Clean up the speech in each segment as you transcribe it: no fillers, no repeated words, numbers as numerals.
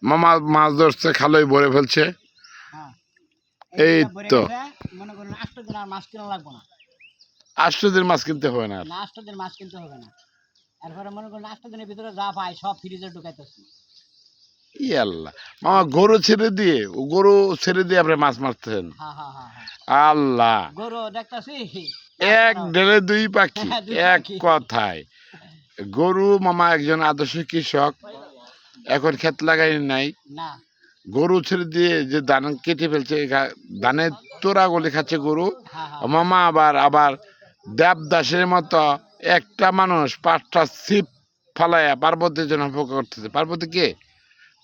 মামা মাছ ধরছে, খালই ভরে ফেলছে। হ্যাঁ এই তো মনে করেন 8 দিন আর মাছ কিনা লাগবে না। 8 দিন মাছ কিনতে হবে না, 8 দিন মাছ কিনতে হবে না। এরপরে মনে করেন 8 দিনের ভিতরে যা পাই সব ফ্রিজে ঢুকাইতেছি। ই আল্লাহ, মামা গরু ছেড়ে দিয়ে আপনি মাছ মারতেছেন? হ্যাঁ হ্যাঁ হ্যাঁ হ্যাঁ আল্লাহ, গরু দেখতেছি এক ঢেলে দুই পাখি, দুই এক পাখি। কথায় গরু। মামা একজন আদর্শ কৃষক, এখন ক্ষেত লাগাই নাই, না গরু ছেড়ে দিয়ে যে ধান কেটে ফেলছে, ধানের তোরা গলি খাচ্ছে গরু। হ্যাঁ হ্যাঁ মামা আবার আবার দেবদাসের মতো একটা মানুষ 5টা ছিপ ফালাইয়া পার্বতীর জন্য অপেক্ষা করতেছে। পার্বতী কে?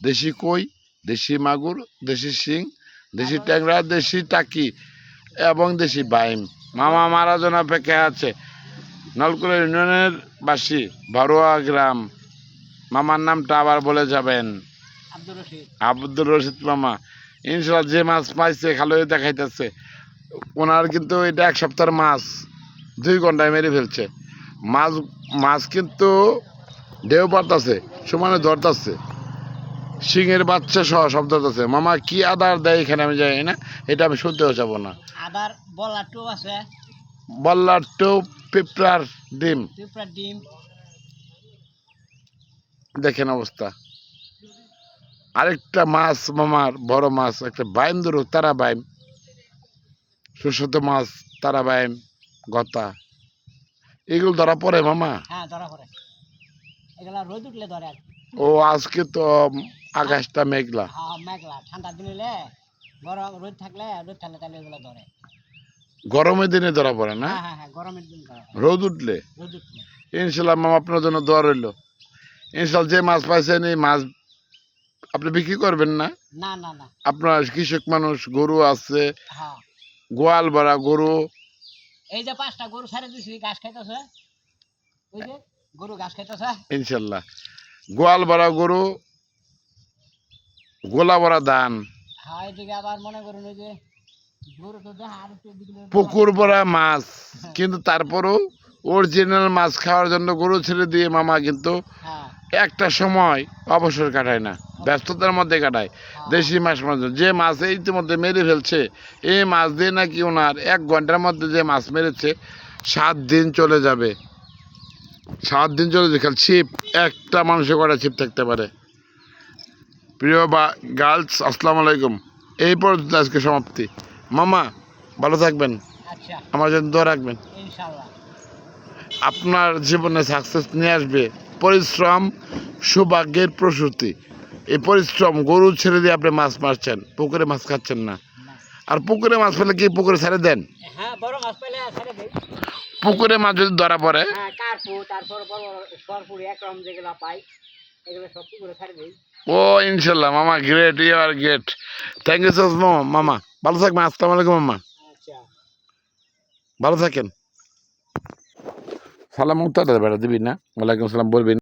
দেশি কই, দেশি মাগুর, দেশি শিং, দেশি ট্যাংরা, দেশি টাকি এবং দেশি বাইম। মামা মারা জন্য অপেক্ষা আছে। নলকুলা ইউনিয়নের বাসী, বারোয়া গ্রাম। মামার নামটা আবার বলে যাবেন, আব্দুর রশিদ। আব্দুর রশিদ মামা। ইনশাল্লাহ যে মাছ পাইছে খালই দেখাইতেছে। ওনার কিন্তু এটা 1 সপ্তাহের মাছ 2 ঘন্টায় মেরে ফেলছে। মাছ মাছ কিন্তু ঢেউ পারতাছে, সমানে ধরতাছে, সিংহের বাচ্চা সহ সব ধরতাছে। মামা কি আদার দেয় এখানে আমি জানি না, এটা আমি শুনতেও যাবো না। আদার বলাটু আছে, বল্লার টোপ, পিঁপড়ার ডিম, পিঁপড়ার ডিম। দেখেন অবস্থা। আরেকটা মাছ মামার বড় মাছ, একটা বাইম ধরো, তারা বাইম, সুশত মাছ, তারা বাইম, গতা, এগুলো ধরা পড়ে মামা। হ্যাঁ ধরা পড়ে, এগুলা রোদ উঠলে ধরে আর কি। ও আজকে তো আকাশটা মেঘলা। হ্যাঁ মেঘলা, ঠান্ডা দিন হলে গরম, রোদ থাকলে তাহলে এগুলো ধরে। গরমের দিনে ধরা পড়ে না, হ্যাঁ হ্যাঁ হ্যাঁ গরমের দিন ধরা পড়ে। রোদ উঠলে। রোদ উঠলে ইনশাল্লাহ মামা আপনার জন্য দোয়া রইল। ইনশাল্লাহ যে মাছ পাইছেন এই মাছ আপনি বিক্রি করবেন না? না না না। আপনার কৃষক মানুষ, গরু আছে, হ্যাঁ গোয়াল ভরা গরু। এই যে 5টা গরু ছেড়ে দিছি, ঘাস খাইতেছে, ওই যে গরু ঘাস খাইতেছে। ইনশাল্লাহ গোয়াল ভরা গরু, গোলা ভরা ধান, হ্যাঁ এদিকে আবার মনে করুন ওই যে গরু তো দেখা আর একটু এদিকে পুকুর ভরা মাছ। কিন্তু তারপরও অরিজিনাল মাছ খাওয়ার জন্য গরু ছেড়ে দিয়ে মামা কিন্তু হ্যাঁ একটা সময় অবসর কাটায় না, ব্যস্ততার মধ্যে কাটায়। দেশি মাছ মাছ যে মাছ ইতিমধ্যে মেরে ফেলছে, এই মাছ দিয়ে নাকি ওনার 1 ঘন্টার মধ্যে যে মাছ মেরেছে 7 দিন চলে যাবে। 7 দিন চলে যাবে। খালি ছিপ, একটা মানুষের কটা ছিপ থাকতে পারে। প্রিয় গার্লস, আসসালামু আলাইকুম। এই পর্যন্ত আজকে সমাপ্তি। মামা ভালো থাকবেন, আচ্ছা আমার জন্য দোয়া রাখবেন। ইনশাআল্লাহ আপনার জীবনে সাকসেস নিয়ে আসবে পরিশ্রম, সৌভাগ্যের প্রসূতি। এই পরিশ্রম, গরু ছেড়ে দিয়ে আপনি মাছ মারছেন, পুকুরে মাছ খাচ্ছেন না। আর পুকুরে মাছ পেলে কি পুকুরে ছেড়ে দেন? হ্যাঁ বড় মাছ পেলে ছেড়ে দেই। পুকুরে মাছ যদি ধরা পড়ে, হ্যাঁ কার্পু, তারপর বড় সরপুরি, একরম যেগুলা পাই এগুলো সব পুকুরে ছেড়ে দেই। ও ইনশাল্লাহ মামা, great, you are great. Thank you so much মামা। ভালো থাকবেন। আসসালামু আলাইকুম মামা, আচ্ছা ভালো থাকেন। সালাম উত্তর বেড়া দিবি না? ওয়ালাইকুম সালাম বলবি না?